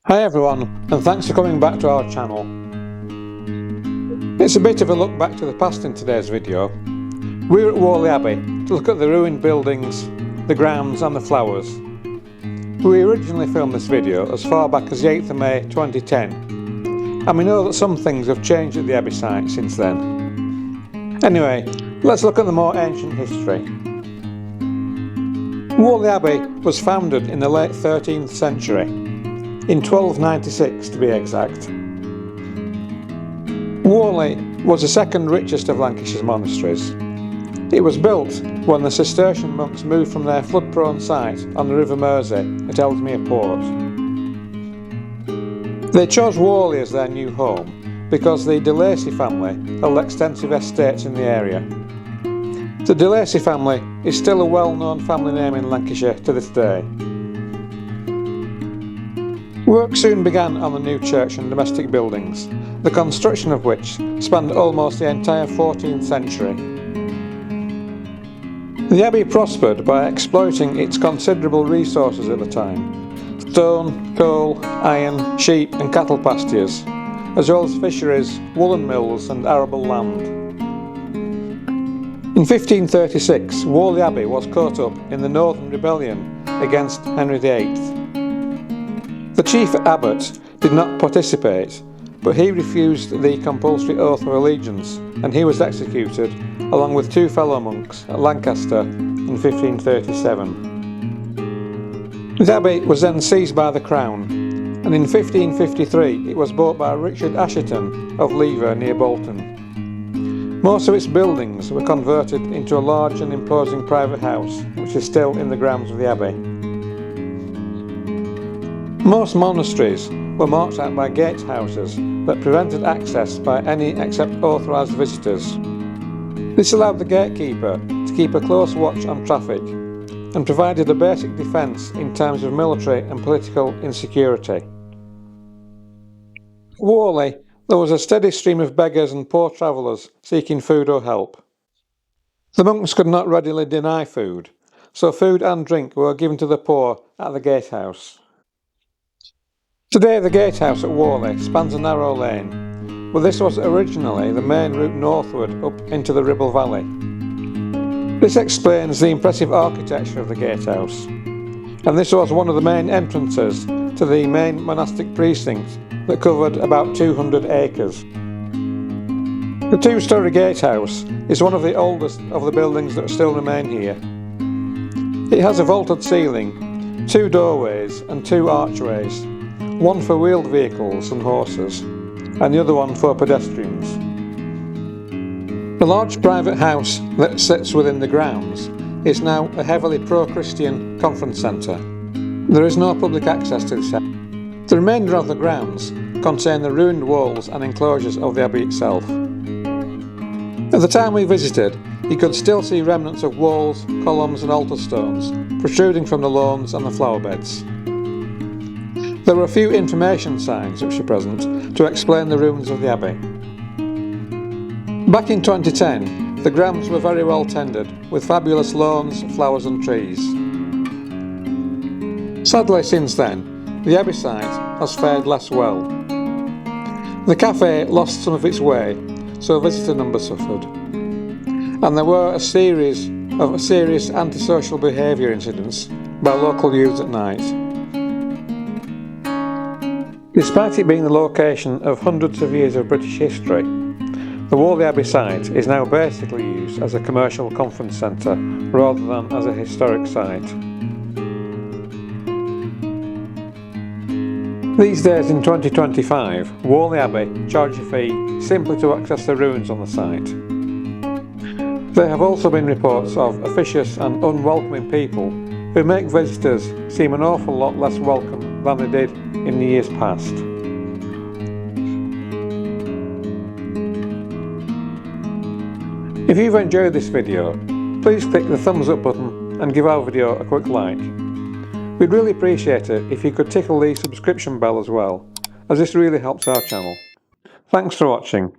Hi everyone, and thanks for coming back to our channel. It's a bit of a look back to the past in today's video. We're at Whalley Abbey to look at the ruined buildings, the grounds and the flowers. We originally filmed this video as far back as the 8th of May 2010, and we know that some things have changed at the Abbey site since then. Anyway, let's look at the more ancient history. Whalley Abbey was founded in the late 13th century, in 1296 to be exact. Whalley was the second richest of Lancashire's monasteries. It was built when the Cistercian monks moved from their flood-prone site on the River Mersey at Ellesmere Port. They chose Whalley as their new home because the Lacy family held extensive estates in the area. The Lacy family is still a well-known family name in Lancashire to this day. Work soon began on the new church and domestic buildings, the construction of which spanned almost the entire 14th century. The abbey prospered by exploiting its considerable resources at the time: stone, coal, iron, sheep and cattle pastures, as well as fisheries, woollen mills and arable land. In 1536, Whalley Abbey was caught up in the Northern Rebellion against Henry VIII. The chief abbot did not participate, but he refused the compulsory oath of allegiance and he was executed along with two fellow monks at Lancaster in 1537. The abbey was then seized by the crown, and in 1553 it was bought by Richard Assheton of Lever near Bolton. Most of its buildings were converted into a large and imposing private house, which is still in the grounds of the abbey. Most monasteries were marked out by gatehouses that prevented access by any except authorised visitors. This allowed the gatekeeper to keep a close watch on traffic and provided a basic defence in times of military and political insecurity. At Whalley, there was a steady stream of beggars and poor travellers seeking food or help. The monks could not readily deny food, so food and drink were given to the poor at the Gatehouse. Today the Gatehouse at Whalley spans a narrow lane, but this was originally the main route northward up into the Ribble Valley. This explains the impressive architecture of the Gatehouse, and this was one of the main entrances to the main monastic precinct that covered about 200 acres. The two-storey Gatehouse is one of the oldest of the buildings that still remain here. It has a vaulted ceiling, two doorways and two archways, one for wheeled vehicles and horses, and the other one for pedestrians. The large private house that sits within the grounds is now a heavily pro-Christian conference centre. There is no public access to this area. The remainder of the grounds contain the ruined walls and enclosures of the abbey itself. At the time we visited, you could still see remnants of walls, columns and altar stones protruding from the lawns and the flower beds. There were a few information signs which were present to explain the ruins of the abbey. Back in 2010, the grounds were very well tended, with fabulous lawns, flowers and trees. Sadly, since then, the abbey site has fared less well. The cafe lost some of its way, so visitor numbers suffered, and there were a series of serious antisocial behaviour incidents by local youths at night. Despite it being the location of hundreds of years of British history, the Whalley Abbey site is now basically used as a commercial conference centre rather than as a historic site. These days in 2025, Whalley Abbey charges a fee simply to access the ruins on the site. There have also been reports of officious and unwelcoming people who make visitors seem an awful lot less welcome than they did in the years past. If you've enjoyed this video, please click the thumbs up button and give our video a quick like. We'd really appreciate it if you could tickle the subscription bell as well, as this really helps our channel. Thanks for watching.